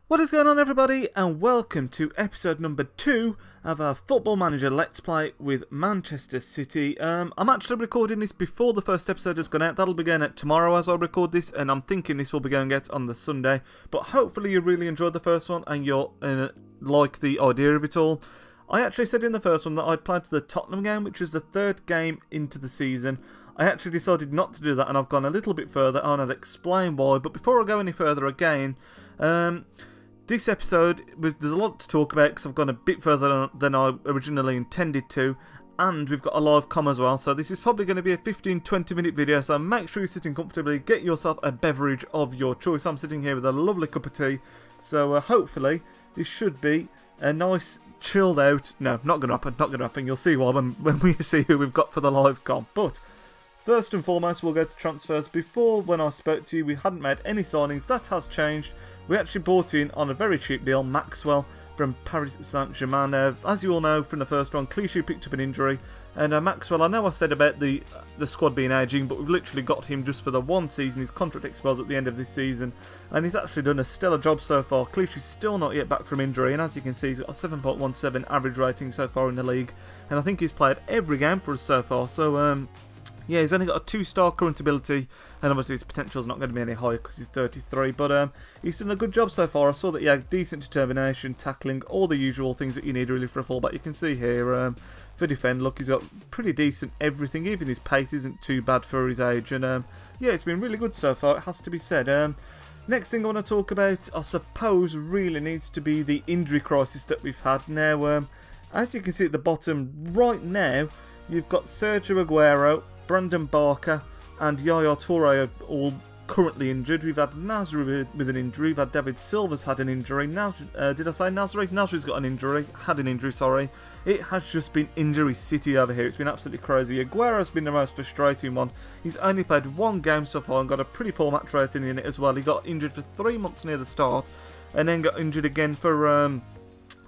What is going on, everybody, and welcome to episode number 2 of our Football Manager Let's Play with Manchester City. I'm actually recording this before the first episode has gone out. That'll be going out tomorrow as I record this, and I'm thinking this will be going out on the Sunday. But hopefully you really enjoyed the first one and you'll like the idea of it all. I actually said in the first one that I'd played to the Tottenham game, which was the third game into the season. I actually decided not to do that, and I've gone a little bit further, and I'll explain why. But before I go any further again, this episode, there's a lot to talk about because I've gone a bit further than I originally intended to, and we've got a live com as well, so this is probably going to be a 15-20 minute video, so make sure you're sitting comfortably, get yourself a beverage of your choice. I'm sitting here with a lovely cup of tea, so hopefully this should be a nice chilled out, no, not going to happen, you'll see why when we see who we've got for the live com. But first and foremost, we'll go to transfers. Before, when I spoke to you, we hadn't made any signings. That has changed. We actually bought in, on a very cheap deal, Maxwell from Paris Saint-Germain. As you all know from the first one, Clichy picked up an injury. And Maxwell, I know I said about the squad being ageing, but we've literally got him just for the one season. His contract expires at the end of this season. And he's actually done a stellar job so far. Clichy's still not yet back from injury. And as you can see, he's got a 7.17 average rating so far in the league. And I think he's played every game for us so far. So, yeah, he's only got a 2-star current ability, and obviously his potential is not going to be any higher because he's 33, but he's done a good job so far. I saw that he had decent determination, tackling, all the usual things that you need really for a fullback. You can see here, for defend, look, he's got pretty decent everything, even his pace isn't too bad for his age, and yeah, it's been really good so far, it has to be said. Next thing I want to talk about, I suppose, really needs to be the injury crisis that we've had. Now, as you can see at the bottom, right now, you've got Sergio Aguero, Brandon Barker and Yaya Toure are all currently injured. We've had Nasri with an injury. We've had David Silva's had an injury. Now, did I say Nasri? Nasri's got an injury. Had an injury, sorry. It has just been injury city over here. It's been absolutely crazy. Aguero's been the most frustrating one. He's only played one game so far and got a pretty poor match rating in it as well. He got injured for 3 months near the start and then got injured again for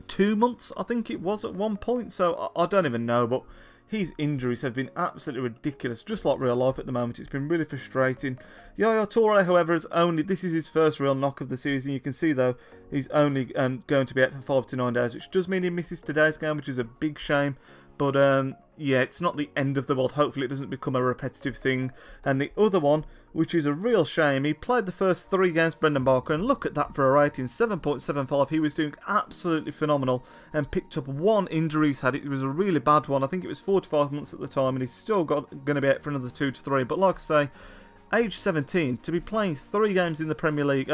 2 months, I think it was at one point. So I don't even know, but his injuries have been absolutely ridiculous, just like real life at the moment. It's been really frustrating. Yaya Toure, however, this is his first real knock of the season. You can see, though, he's only going to be out for 5 to 9 days, which does mean he misses today's game, which is a big shame. But, yeah, it's not the end of the world. Hopefully it doesn't become a repetitive thing. And the other one, which is a real shame, he played the first 3 games, Brendan Barker, and look at that for a rating, 7.75. He was doing absolutely phenomenal and picked up one injury he's had. It was a really bad one. I think it was 4 to 5 months at the time, and he's still going to be out for another 2 to 3. But like I say, age 17, to be playing 2 games in the Premier League,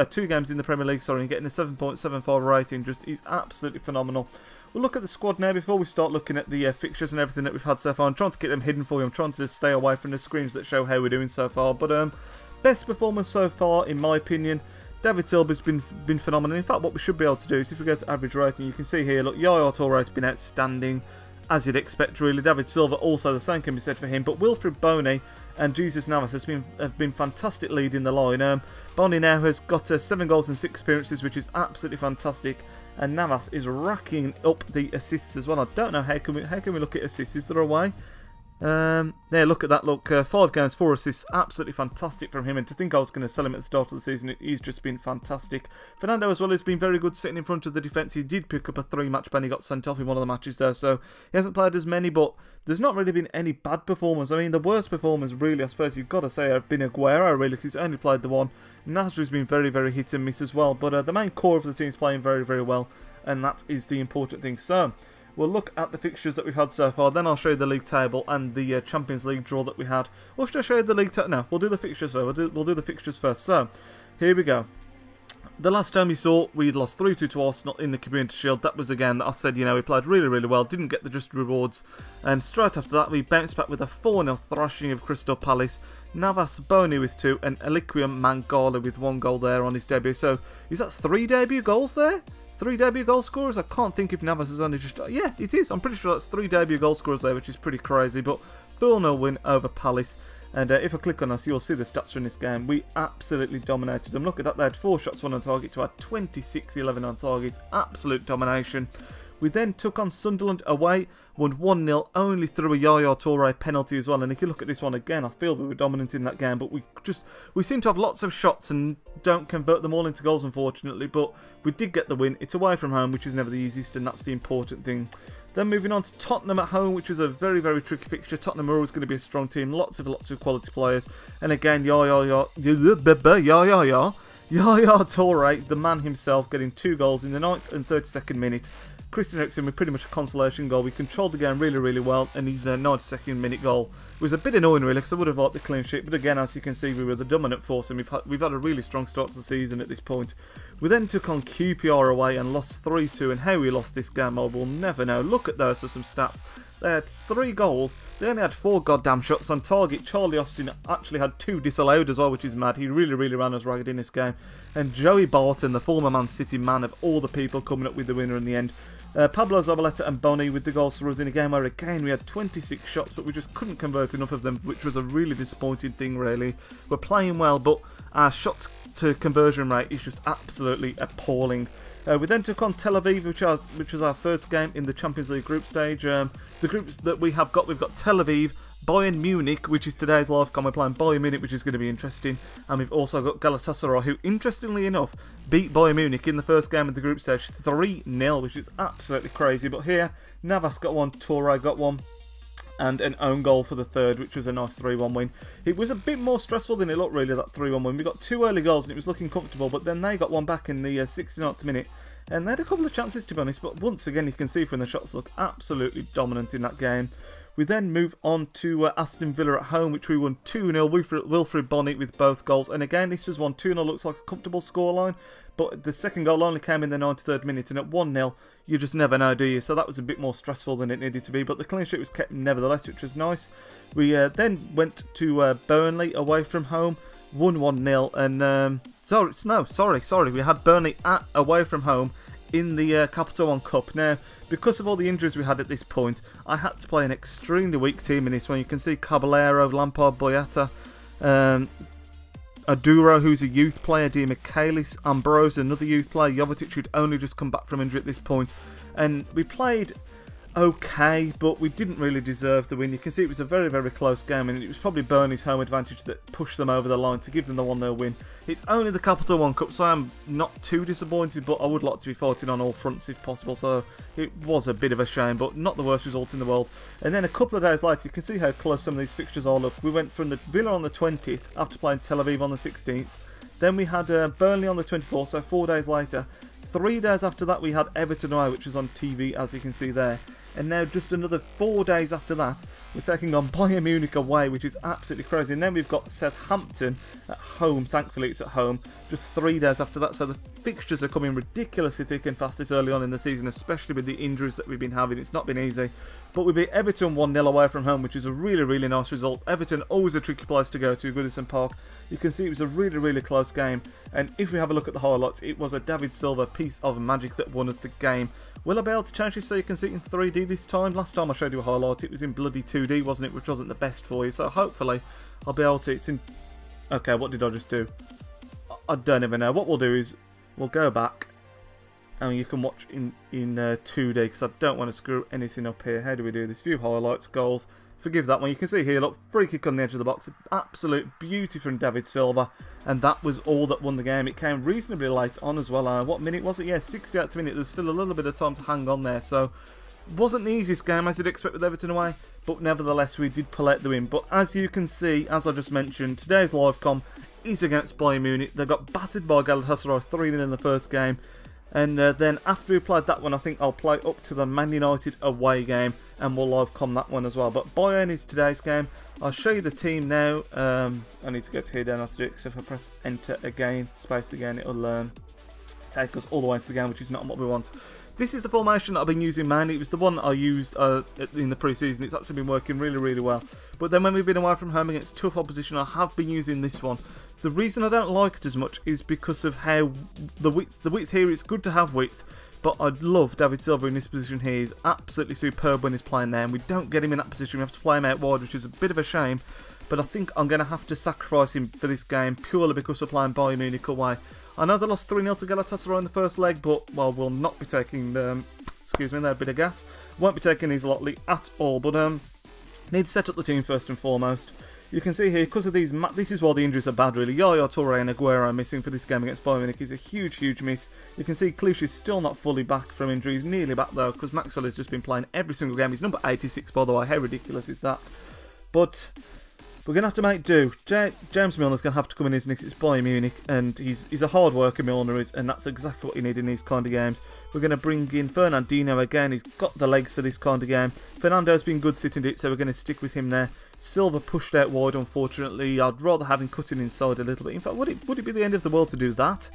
sorry, and getting a 7.75 rating just is absolutely phenomenal. We'll look at the squad now before we start looking at the fixtures and everything that we've had so far. I'm trying to get them hidden for you. I'm trying to stay away from the screens that show how we're doing so far. But best performance so far, in my opinion, David Silva's been phenomenal. In fact, what we should be able to do is if we go to average rating, you can see here, look, Yaya Toure's been outstanding, as you'd expect, really. David Silva also, the same can be said for him. But Wilfried Bony and Jesus Navas have been fantastic leading the line. Bony now has got 7 goals and 6 appearances, which is absolutely fantastic. And Navas is racking up the assists as well. I don't know how can we look at assists. Is there a way? There, look at that. Look, 5 games, 4 assists. Absolutely fantastic from him. And to think I was going to sell him at the start of the season, he's just been fantastic. Fernando as well has been very good sitting in front of the defence. He did pick up a 3-match ban. He got sent off in one of the matches there, so he hasn't played as many. But there's not really been any bad performers. I mean, the worst performers, really, I suppose you've got to say, have been Aguero, really, because he's only played the one. Nasri's been very, very hit and miss as well. But the main core of the team is playing very, very well, and that is the important thing. So we'll look at the fixtures that we've had so far, then I'll show you the league table and the Champions League draw that we had. Or should I show you the league table? No, we'll do the fixtures first. We'll do the fixtures first. So, here we go. The last time you saw, we'd lost 3-2 to Arsenal in the Community Shield. That was a game that I said, you know, we played really, really well, didn't get the just rewards. And straight after that, we bounced back with a 4-0 thrashing of Crystal Palace. Navas Bony with 2 and Eliquium Mangala with 1 goal there on his debut. So, is that 3 debut goals there? 3 debut goal scorers? I can't think if Navas has only just... Yeah, it is. I'm pretty sure that's 3 debut goal scorers there, which is pretty crazy. But 4-0 win over Palace. And if I click on us, you'll see the stats from this game. We absolutely dominated them. Look at that. They had 4 shots, 1 on target to our 26-11 on target. Absolute domination. We then took on Sunderland away, won 1-0, only through a Yaya Toure penalty as well. And if you look at this one again, I feel we were dominant in that game, but we seem to have lots of shots and don't convert them all into goals, unfortunately. But we did get the win. It's away from home, which is never the easiest, and that's the important thing. Then moving on to Tottenham at home, which was a very, very tricky fixture. Tottenham are always going to be a strong team, lots of quality players. And again, Yaya Toure, the man himself, getting 2 goals in the 9th and 32nd minute. Christian Eriksen with pretty much a consolation goal. We controlled the game really, really well, and his 92nd minute goal was a bit annoying really, because I would have liked the clean sheet, but again, as you can see, we were the dominant force, and we've had a really strong start to the season at this point. We then took on QPR away and lost 3-2, and how we lost this game I will never know. Look at those for some stats. They had 3 goals, they only had 4 goddamn shots on target. Charlie Austin actually had 2 disallowed as well, which is mad. He really, really ran us ragged in this game. And Joey Barton, the former Man City man, of all the people, coming up with the winner in the end. Pablo Zabaleta and Boni with the goals for us in a game where again we had 26 shots, but we just couldn't convert enough of them, which was a really disappointing thing really. We're playing well, but our shots to conversion rate is just absolutely appalling. We then took on Tel Aviv, which was our first game in the Champions League group stage. The groups that we've got Tel Aviv, Bayern Munich, which is today's Livecom. We're playing Bayern Munich, which is going to be interesting. And we've also got Galatasaray, who, interestingly enough, beat Bayern Munich in the first game of the group stage 3-0, which is absolutely crazy. But here, Navas got one, Toure got one, and an own goal for the third, which was a nice 3-1 win. It was a bit more stressful than it looked really, that 3-1 win. We got 2 early goals and it was looking comfortable, but then they got one back in the 69th minute. And they had a couple of chances, to be honest, but once again you can see from the shots look absolutely dominant in that game. We then move on to Aston Villa at home, which we won 2-0. Wilfred Boni with both goals. And again, this was 1-2-0, looks like a comfortable scoreline. But the second goal only came in the 93rd minute, and at 1-0, you just never know, do you? So that was a bit more stressful than it needed to be. But the clean sheet was kept nevertheless, which was nice. We then went to Burnley away from home, won 1-0. And sorry, we had Burnley away from home in the Capital One Cup. Now, because of all the injuries we had at this point, I had to play an extremely weak team in this one. You can see Caballero, Lampard, Boyata, Aduro, who's a youth player, Di Michaelis, Ambrose, another youth player, Jovetic, who'd only just come back from injury at this point. And we played okay, but we didn't really deserve the win. You can see it was a very, very close game, and it was probably Burnley's home advantage that pushed them over the line to give them the 1-0 win. It's only the Capital One Cup, so I'm not too disappointed, but I would like to be fighting on all fronts if possible, so it was a bit of a shame, but not the worst result in the world. And then a couple of days later, you can see how close some of these fixtures are. Look, we went from the Villa on the 20th, after playing Tel Aviv on the 16th, then we had Burnley on the 24th, so 4 days later. 3 days after that we had Everton away, which was on TV, as you can see there. And now just another 4 days after that, we're taking on Bayern Munich away, which is absolutely crazy. And then we've got Southampton at home. Thankfully it's at home. Just 3 days after that. So the fixtures are coming ridiculously thick and fast this early on in the season, especially with the injuries that we've been having. It's not been easy. But we beat Everton 1-0 away from home, which is a really, really nice result. Everton, always a tricky place to go to, Goodison Park. You can see it was a really, really close game. And if we have a look at the highlights, it was a David Silva piece of magic that won us the game. Will I be able to change this so you can see it in 3D this time? Last time I showed you a highlight, it was in bloody 2D, wasn't it? Which wasn't the best for you. So hopefully I'll be able to. It's in... Okay, what did I just do? I don't even know. What we'll do is we'll go back and you can watch in 2D, because I don't want to screw anything up here. How do we do this? View highlights, goals. Forgive that one. You can see here, look, free kick on the edge of the box. Absolute beauty from David Silva. And that was all that won the game. It came reasonably late on as well. What minute was it? Yeah, 68th minute. There's still a little bit of time to hang on there. So, wasn't the easiest game as you'd expect with Everton away. But nevertheless, we did pull out the win. But as you can see, as I just mentioned, today's Livecom is against Bayern Munich. They got battered by Galatasaray 3-0 in the first game. And then after we played that one, I think I'll play up to the Man United away game and we'll Livecom that one as well. But Bayern is today's game. I'll show you the team now. I need to go to here, don't have to do it, because if I press enter again, space again, it'll take us all the way into the game, which is not what we want. This is the formation that I've been using mainly. It was the one that I used in the pre-season. It's actually been working really, really well. But then when we've been away from home against tough opposition, I have been using this one. The reason I don't like it as much is because of how the width here. It's good to have width, but I love David Silva in this position here. He's absolutely superb when he's playing there, and we don't get him in that position. We have to play him out wide, which is a bit of a shame. But I think I'm going to have to sacrifice him for this game purely because we're playing Bayern Munich away. I know they lost 3-0 to Galatasaray in the first leg, but, well, we'll not be taking excuse me, there, a bit of gas. Won't be taking these lightly at all, but need to set up the team first and foremost. You can see here, because of these, this is why the injuries are bad really. Yaya Toure and Aguero missing for this game against Bayern Munich is a huge, huge miss. You can see Clichy is still not fully back from injury. He's nearly back though, because Maxwell has just been playing every single game. He's number 86 by the way, how ridiculous is that? But we're going to have to make do. James Milner's going to have to come in, isn't he? It's Bayern Munich, and he's a hard worker, Milner is, and that's exactly what you need in these kind of games. We're going to bring in Fernandinho again. He's got the legs for this kind of game. Fernando's been good sitting it, so we're going to stick with him there. Silva pushed out wide, unfortunately. I'd rather have him cutting inside a little bit. In fact, would it be the end of the world to do that?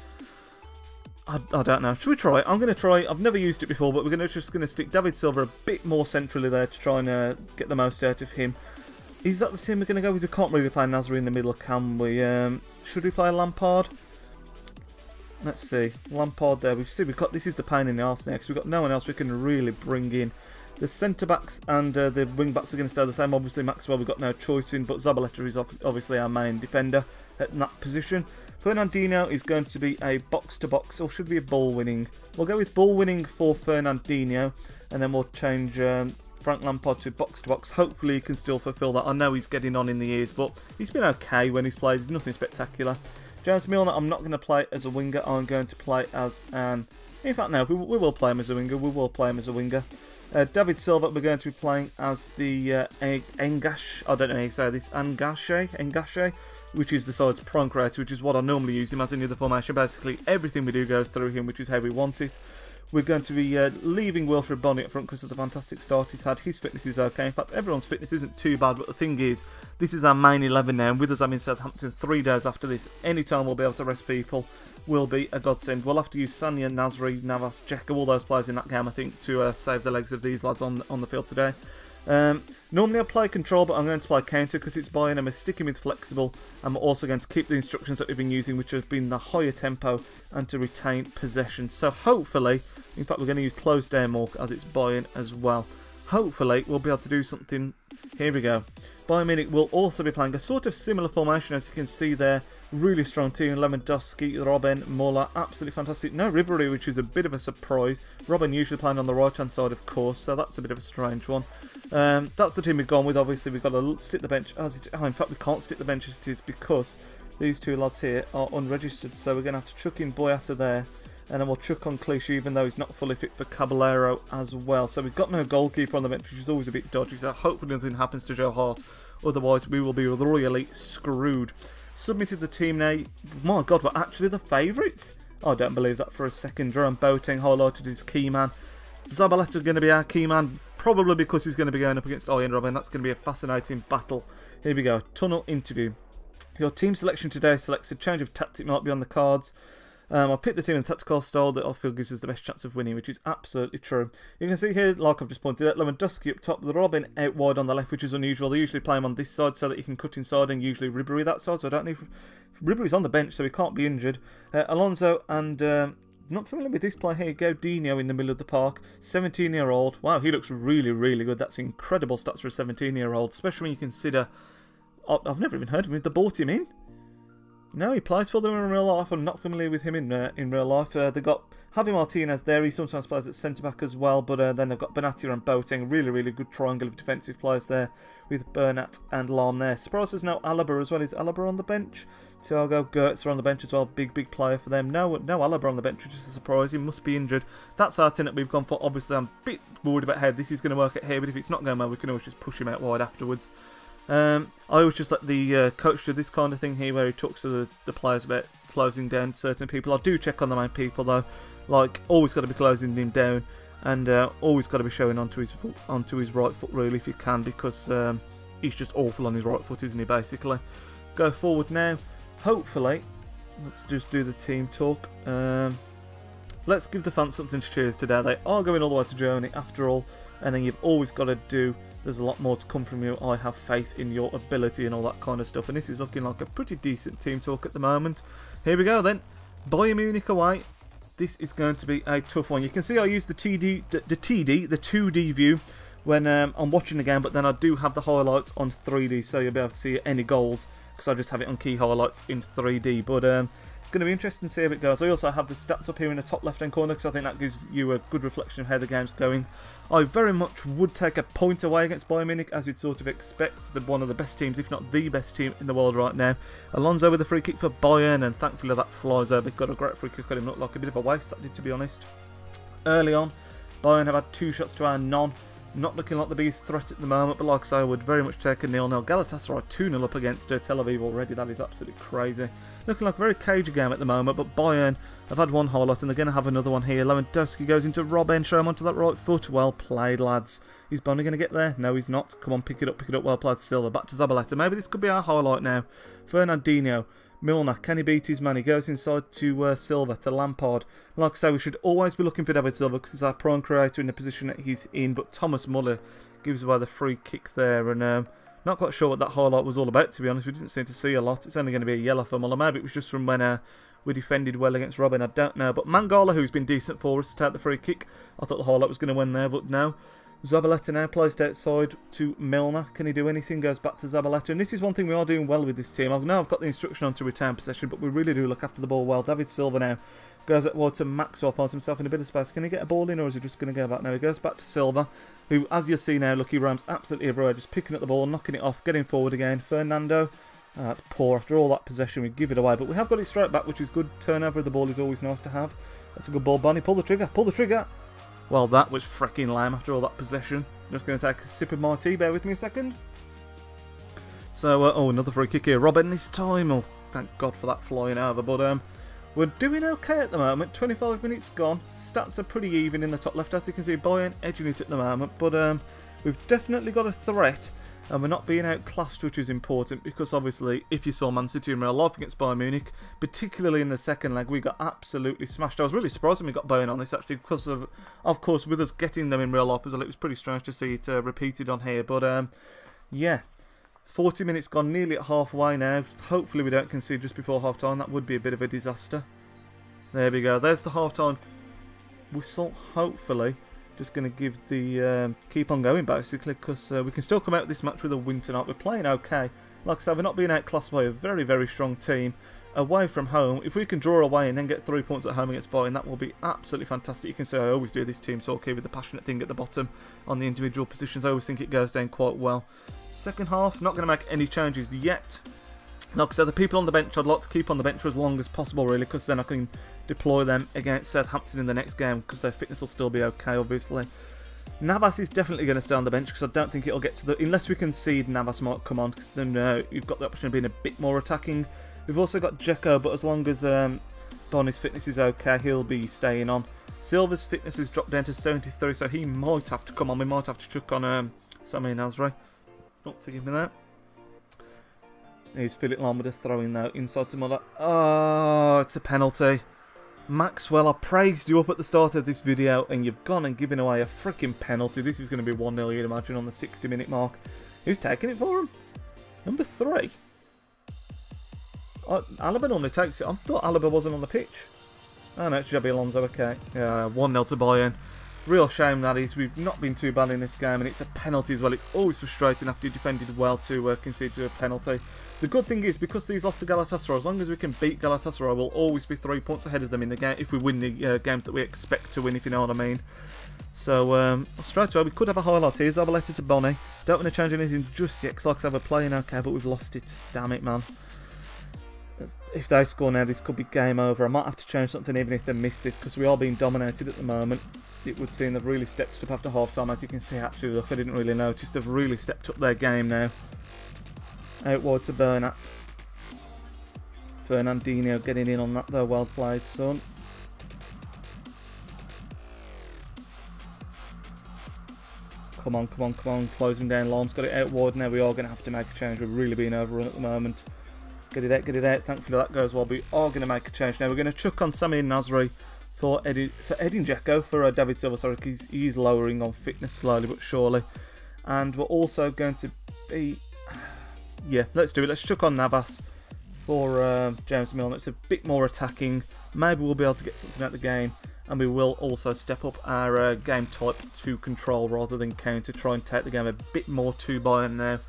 I don't know. Should we try it? I'm going to try. I've never used it before, but we're just going to stick David Silva a bit more centrally there to try and get the most out of him. Is that the team we're going to go with? We can't really play Nasri in the middle, can we? Should we play Lampard? Let's see. Lampard there. We've got, this is the pain in the arse now, because we've got no one else we can really bring in. The centre-backs and the wing-backs are going to stay the same. Obviously, Maxwell we've got no choice in, but Zabaleta is obviously our main defender at that position. Fernandinho is going to be a box-to-box, or should be a ball-winning. We'll go with ball-winning for Fernandinho, and then we'll change Frank Lampard to box-to-box. Hopefully he can still fulfil that. I know he's getting on in the years, but he's been okay when he's played. He's nothing spectacular. James Milner, I'm not going to play as a winger. I'm going to play as an... In fact, no, we will play him as a winger. We will play him as a winger. David Silva, we're going to be playing as the Engash, I don't know how you say this, Engache, which is the side's prime creator, which is what I normally use him as in the other formation. Basically, everything we do goes through him, which is how we want it. We're going to be leaving Wilfred Bonny up front because of the fantastic start he's had. His fitness is okay. In fact, everyone's fitness isn't too bad, but the thing is, this is our main 11 now, and with us I'm in Southampton 3 days after this. Anytime we'll be able to rest people will be a godsend. We'll have to use Sanya, Nasri, Navas, Xhaka, all those players in that game, I think, to save the legs of these lads on the field today. Normally I play control, but I'm going to play counter because it's Bayern and we're sticking with flexible. I'm also going to keep the instructions that we've been using, which have been the higher tempo and to retain possession. So hopefully, in fact we're going to use closed down more as it's Bayern as well. Hopefully we'll be able to do something. Here we go. Bayern Munich will also be playing a sort of similar formation as you can see there. Really strong team. Lewandowski, Robben, Muller, absolutely fantastic. No Ribery, which is a bit of a surprise. Robben usually playing on the right hand side, of course, so that's a bit of a strange one. That's the team we've gone with. Obviously, we've got to stick the bench as it. Oh, in fact, we can't stick the bench as it is because these two lads here are unregistered. So we're going to have to chuck in Boyata there, and then we'll chuck on Clichy, even though he's not fully fit for Caballero as well. So we've got no goalkeeper on the bench, which is always a bit dodgy. So hopefully nothing happens to Joe Hart. Otherwise, we will be royally screwed. Submitted the team now. My God, we're actually the favourites. I don't believe that for a second. Jerome Boateng highlighted his key man. Zabaleta going to be our key man, probably because he's going to be going up against Arjen Robben. That's going to be a fascinating battle. Here we go. Tunnel interview. Your team selection today selects a change of tactic might be on the cards. I picked the team in the tactical style that I feel gives us the best chance of winning, which is absolutely true. You can see here, like I've just pointed out, Lewandowski up top, the Robben out wide on the left, which is unusual. They usually play him on this side so that he can cut inside, and usually Ribery that side, so I don't know if Ribery's on the bench, so he can't be injured. Alonso and, not familiar with this player here, Gaudinho in the middle of the park, 17-year-old. Wow, he looks really, really good. That's incredible stats for a 17-year-old, especially when you consider, I've never even heard of him, they bought him in. No, he plays for them in real life. I'm not familiar with him in real life. They've got Javi Martinez there. He sometimes plays at centre-back as well. But then they've got Benatia and Boateng. Really, really good triangle of defensive players there with Bernat and Lahm there. Surprised there's no Alaba as well. Is Alaba on the bench? Thiago Gertz are on the bench as well. Big, big player for them. No Alaba on the bench, which is a surprise. He must be injured. That's our team that we've gone for. Obviously, I'm a bit worried about how this is going to work out here. But if it's not going well, we can always just push him out wide afterwards. I always just let the coach do this kind of thing here where he talks to the players about closing down certain people. I do check on the main people though, like always got to be closing him down, and always got to be showing onto his right foot really if you can, because he's just awful on his right foot, isn't he, basically. Go forward now, hopefully. Let's just do the team talk. Let's give the fans something to cheers today. They are going all the way to Germany after all, and then you've always got to do. There's a lot more to come from you. I have faith in your ability and all that kind of stuff. And this is looking like a pretty decent team talk at the moment. Here we go then. Bayern Munich away. This is going to be a tough one. You can see I use the 2D view when I'm watching the game, but then I do have the highlights on 3D, so you'll be able to see any goals because I just have it on key highlights in 3D. But It's going to be interesting to see how it goes. I also have the stats up here in the top left hand corner because I think that gives you a good reflection of how the game's going. I very much would take a point away against Bayern Munich, as you'd sort of expect. They're one of the best teams, if not the best team in the world right now. Alonso with a free kick for Bayern, and thankfully that flies over. Got a great free kick on him. Looked like a bit of a waste, that did, to be honest. Early on, Bayern have had 2 shots to our none. Not looking like the biggest threat at the moment, but like I say, I would very much take a 0-0. Galatasaray 2-0 up against Tel Aviv already. That is absolutely crazy. Looking like a very cagey game at the moment, but Bayern have had one highlight and they're going to have another one here. Lewandowski goes into Robben, show him onto that right foot. Well played, lads. Is Bonnie going to get there? No, he's not. Come on, pick it up, well played, Silva. Back to Zabaleta. Maybe this could be our highlight now. Fernandinho. Milner, can he beat his man? He goes inside to Silva, to Lampard. Like I say, we should always be looking for David Silva because he's our prime creator in the position that he's in. But Thomas Muller gives away the free kick there. And not quite sure what that highlight was all about, to be honest. We didn't seem to see a lot. It's only going to be a yellow for Muller. Maybe it was just from when we defended well against Robben. I don't know. But Mangala, who's been decent for us, to take the free kick. I thought the highlight was going to win there, but no. Zabaleta now placed outside to Milner. Can he do anything? Goes back to Zabaleta. And this is one thing we are doing well with this team. I know I've got the instruction on to retain possession, but we really do look after the ball well. David Silva now goes at wide to Maxwell, finds himself in a bit of space. Can he get a ball in, or is he just going to go back now? He goes back to Silva, who, as you see now, look, he roams absolutely everywhere, just picking up the ball, knocking it off, getting forward again. Fernando. That's poor. After all that possession, we give it away, but we have got it straight back, which is good. Turnover of the ball is always nice to have. That's a good ball, Bonnie. Pull the trigger. Pull the trigger. Well, that was freaking lame after all that possession. Just going to take a sip of my tea. Bear with me a second. So, oh, another free kick here. Robben this time. Oh, thank God for that flying over. But we're doing okay at the moment. 25 minutes gone. Stats are pretty even in the top left. As you can see, Bayern edging it at the moment. But we've definitely got a threat. And we're not being outclassed, which is important, because obviously, if you saw Man City in real life against Bayern Munich, particularly in the second leg, we got absolutely smashed. I was really surprised when we got Bayern on this, actually, because of course, with us getting them in real life as well, it was pretty strange to see it repeated on here. But yeah, 40 minutes gone, nearly at halfway now. Hopefully we don't concede just before half-time. That would be a bit of a disaster. There we go. There's the half-time whistle, hopefully. Just going to give the keep on going, basically, because we can still come out of this match with a win tonight. We're playing okay. Like I said, we're not being outclassed by a very, very strong team. Away from home, if we can draw away and then get 3 points at home against Bayern, that will be absolutely fantastic. You can see I always do this team talk here with the passionate thing at the bottom on the individual positions. I always think it goes down quite well. Second half, not going to make any changes yet. Like I said, the people on the bench, I'd like to keep on the bench for as long as possible, really, because then I can deploy them against Southampton in the next game, because their fitness will still be okay, obviously. Navas is definitely going to stay on the bench, because I don't think it'll get to the... Unless we concede, Navas might come on, because then you've got the option of being a bit more attacking. We've also got Dzeko, but as long as Bonnie's fitness is okay, he'll be staying on. Silva's fitness has dropped down to 73, so he might have to come on. We might have to chuck on Sami Nasri. Oh, forgive me there. Here's Philip Lahm with a throw-in though, inside to Muller. Oh, it's a penalty. Maxwell, I praised you up at the start of this video, and you've gone and given away a freaking penalty. This is going to be 1-0, you'd imagine, on the 60-minute mark. Who's taking it for him? Number 3. Alaba normally takes it. I thought Alaba wasn't on the pitch. Oh no, it's Xabi Alonso, okay. Yeah, 1-0 to Bayern. Real shame that is. We've not been too bad in this game, and it's a penalty as well. It's always frustrating after you defended well to concede to a penalty. The good thing is, because these lost to Galatasaray, as long as we can beat Galatasaray, we'll always be 3 points ahead of them in the game if we win the games that we expect to win, if you know what I mean. So, straight away, we could have a highlight here. Zabaleta to Bonnie. Don't want to change anything just yet, because like I said, we're playing okay, but we've lost it. Damn it, man. If they score now, this could be game over. I might have to change something even if they miss this, because we are being dominated at the moment. It would seem they've really stepped up after half-time, as you can see. Actually, look, I didn't really notice. They've really stepped up their game now. Out wide to Bernat. Fernandinho getting in on that though. Well played, son. Come on, come on, come on. Closing down. Lahm's got it out wide now. We are going to have to make a change. We're really being overrun at the moment. Get it out, get it out. Thankfully that goes well. We are going to make a change now. We're going to chuck on Sami Nasri for Edin Dzeko, for David Silva, sorry, because he's lowering on fitness slowly but surely. And we're also going to be... Yeah, let's do it. Let's chuck on Navas for James Milner. It's a bit more attacking. Maybe we'll be able to get something out of the game. And we will also step up our game type to control rather than counter. Try and take the game a bit more to Bayern now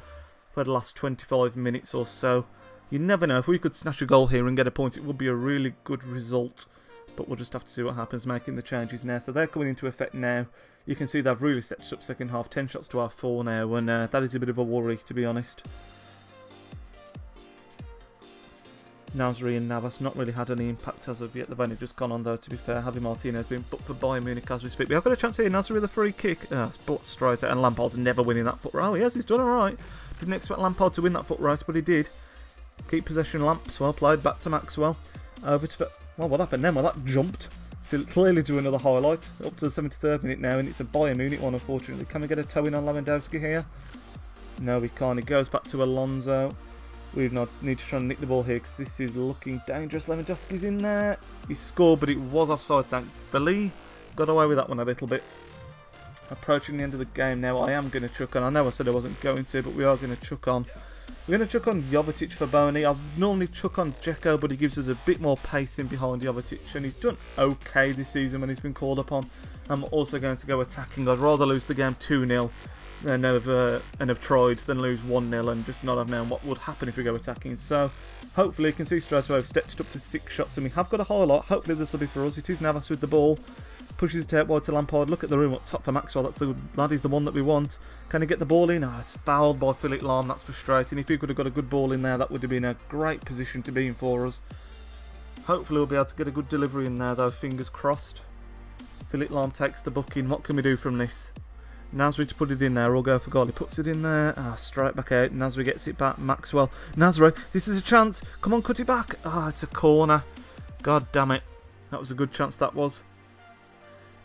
for the last 25 minutes or so. You never know. If we could snatch a goal here and get a point, it would be a really good result. But we'll just have to see what happens making the changes now. So they're coming into effect now. You can see they've really set up second half. 10 shots to our 4 now. And that is a bit of a worry, to be honest. Nasri and Navas not really had any impact as of yet. They've only just gone on though, to be fair. Javi Martinez being booked for Bayern Munich as we speak. We have got a chance here. Nasri with a free kick. But straight out. And Lampard's never winning that foot race. Oh, yes, he's done alright. Didn't expect Lampard to win that foot race, but he did. Keep possession, Lamps. Well played. Back to Maxwell. Over to... Well, what happened then? Well, that jumped. So clearly do another highlight. Up to the 73rd minute now, and it's a Bayern Munich one, unfortunately. Can we get a toe in on Lewandowski here? No, we can't. It goes back to Alonso. We need to try and nick the ball here, because this is looking dangerous. Lewandowski's in there. He scored, but it was offside, thankfully. Got away with that one a little bit. Approaching the end of the game now, I am going to chuck on. I know I said I wasn't going to, but we are going to chuck on. We're going to chuck on Jovetic for Boney. I've normally chuck on Dzeko, but he gives us a bit more pace in behind Jovetic, and he's done okay this season when he's been called upon. I'm also going to go attacking. I'd rather lose the game 2-0 and have tried than lose 1-0 and just not have known what would happen if we go attacking. So hopefully you can see straight away I've stepped it up to 6 shots, and we have got a highlight. Hopefully this will be for us. It is Navas with the ball. Pushes it out wide to Lampard. Look at the room up top for Maxwell. That is the one that we want. Can he get the ball in? Oh, it's fouled by Philippe Lahm. That's frustrating. If he could have got a good ball in there, that would have been a great position to be in for us. Hopefully we'll be able to get a good delivery in there, though. Fingers crossed. Philippe Lahm takes the booking. What can we do from this? Nasri to put it in there. We'll go for goal. He puts it in there. Straight back out. Nasri gets it back. Maxwell. Nasri, this is a chance. Come on, cut it back. It's a corner. God damn it. That was a good chance, that was.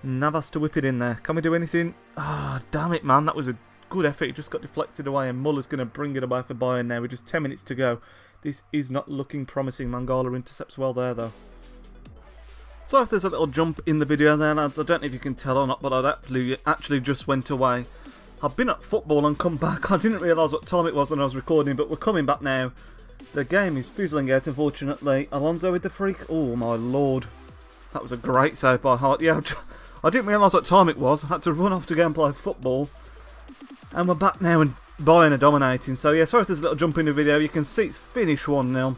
Navas to whip it in there. Can we do anything? Damn it, man. That was a good effort. It just got deflected away, and Muller's going to bring it away for Bayern now with just 10 minutes to go. This is not looking promising. Mangala intercepts well there, though. So if there's a little jump in the video there, lads, I don't know if you can tell or not, but I actually just went away. I've been at football and come back. I didn't realise what time it was when I was recording, but we're coming back now. The game is fizzling out, unfortunately. Alonso with the freak. Oh, my lord. That was a great save by Hart. Yeah, I didn't realise what time it was. I had to run off to go and play football. And we're back now and Bayern are dominating. So yeah, sorry if there's a little jump in the video. You can see it's finished 1-0.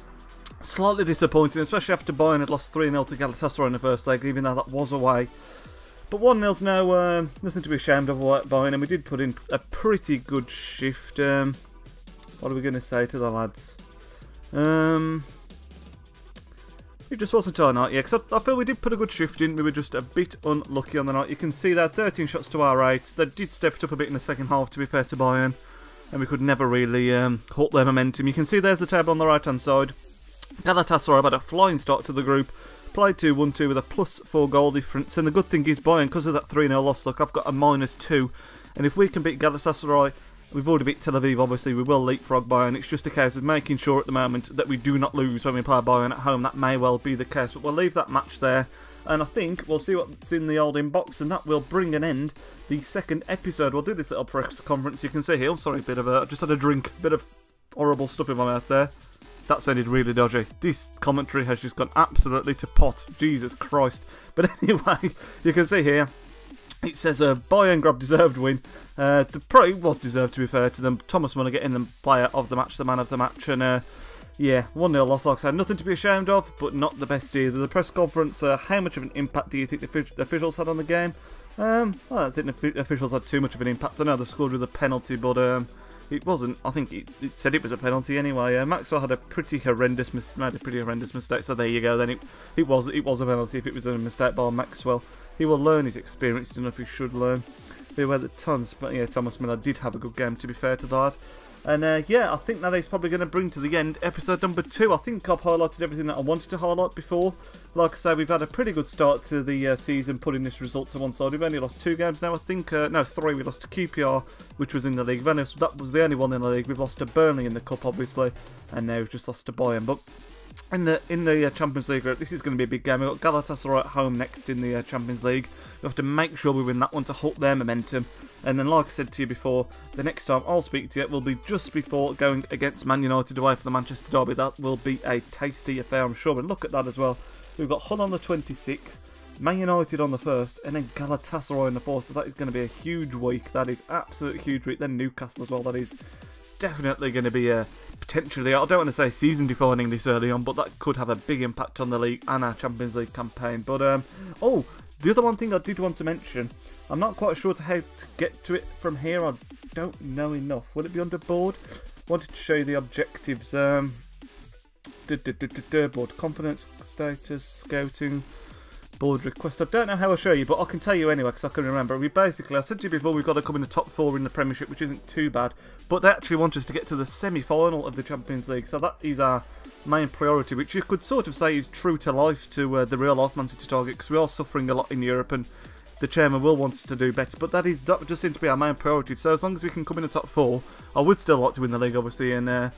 Slightly disappointing, especially after Bayern had lost 3-0 to Galatasaray in the first leg, even though that was away. But 1-0's now nothing to be ashamed of at Bayern, and we did put in a pretty good shift. What are we going to say to the lads? It just wasn't our night, yeah, because I feel we did put a good shift in. We were just a bit unlucky on the night. You can see that 13 shots to our 8. They did step it up a bit in the second half, to be fair to Bayern, and we could never really halt their momentum. You can see there's the table on the right-hand side. Galatasaray had a flying start to the group, played 2-1-2 with a +4 goal difference, and the good thing is Bayern, because of that 3-0 loss, look, I've got a -2, and if we can beat Galatasaray, we've already beat Tel Aviv, obviously, we will leapfrog Bayern. It's just a case of making sure at the moment that we do not lose when we play Bayern at home. That may well be the case, but we'll leave that match there. And I think we'll see what's in the old inbox, and that will bring an end the second episode. We'll do this little press conference. You can see here, sorry, I just had a drink, bit of horrible stuff in my mouth there. That sounded really dodgy. This commentary has just gone absolutely to pot. Jesus Christ. But anyway, you can see here, it says Bayern grab deserved win. The probably was deserved, to be fair to them. Thomas Muller getting the player of the match, the man of the match, and yeah, 1-0 loss, like I said, nothing to be ashamed of, but not the best either. The press conference, how much of an impact do you think the officials had on the game? Well, I don't think the officials had too much of an impact. I know they scored with a penalty, but it wasn't. I think it said it was a penalty anyway. Maxwell had a pretty horrendous mistake. So there you go. Then it was a penalty if it was a mistake by Maxwell. He will learn. He's experienced enough. He should learn. Beware the tons. But yeah, Thomas Miller did have a good game, to be fair to that. And yeah, I think that is probably going to bring to the end episode number 2. I think I've highlighted everything that I wanted to highlight before. Like I say, we've had a pretty good start to the season, putting this result to one side. We've only lost 2 games now, I think. No, 3. We lost to QPR, which was in the league. That was the only one in the league. We've lost to Burnley in the cup, obviously, and now we've just lost to Bayern. But in the Champions League group, this is going to be a big game. We've got Galatasaray at home next in the Champions League. We have to make sure we win that one to halt their momentum. And then, like I said to you before, the next time I'll speak to you will be just before going against Man United away for the Manchester derby. That will be a tasty affair, I'm sure. And look at that as well. We've got Hull on the 26th, Man United on the 1st, and then Galatasaray on the 4th. So that is going to be a huge week. That is absolute huge week. Then Newcastle as well. That is definitely going to be potentially, I don't want to say season defining this early on, but that could have a big impact on the league and our Champions League campaign. But oh, the other one thing I did want to mention, I'm not quite sure how to get to it from here. I don't know enough. Will it be under board? Wanted to show you the objectives. Board confidence, status, scouting, board request. I don't know how I'll show you, but I can tell you anyway because I can remember. We basically, I said to you before, we've got to come in the top 4 in the Premiership, which isn't too bad. But they actually want us to get to the semi-final of the Champions League, so that is our main priority, which you could sort of say is true to life to the real-life Man City target, because we are suffering a lot in Europe, and the chairman will want us to do better. But that just seems to be our main priority. So as long as we can come in the top 4, I would still like to win the league, obviously, and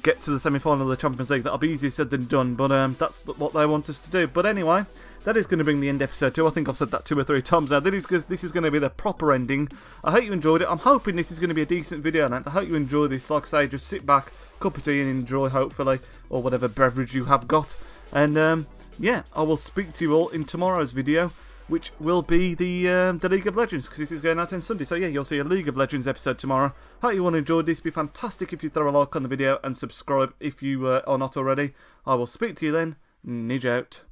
get to the semi-final of the Champions League. That'll be easier said than done, but that's what they want us to do. But anyway, that is going to bring the end episode to. I think I've said that 2 or 3 times now. This is going to be the proper ending. I hope you enjoyed it. I'm hoping this is going to be a decent video, and I hope you enjoy this. Like I say, just sit back, cup of tea, and enjoy, hopefully, or whatever beverage you have got. And yeah, I will speak to you all in tomorrow's video, which will be the League of Legends, because this is going out on Sunday. So yeah, you'll see a League of Legends episode tomorrow. Hope you all enjoyed this. It'd be fantastic if you throw a like on the video and subscribe if you are not already. I will speak to you then. Nidge out.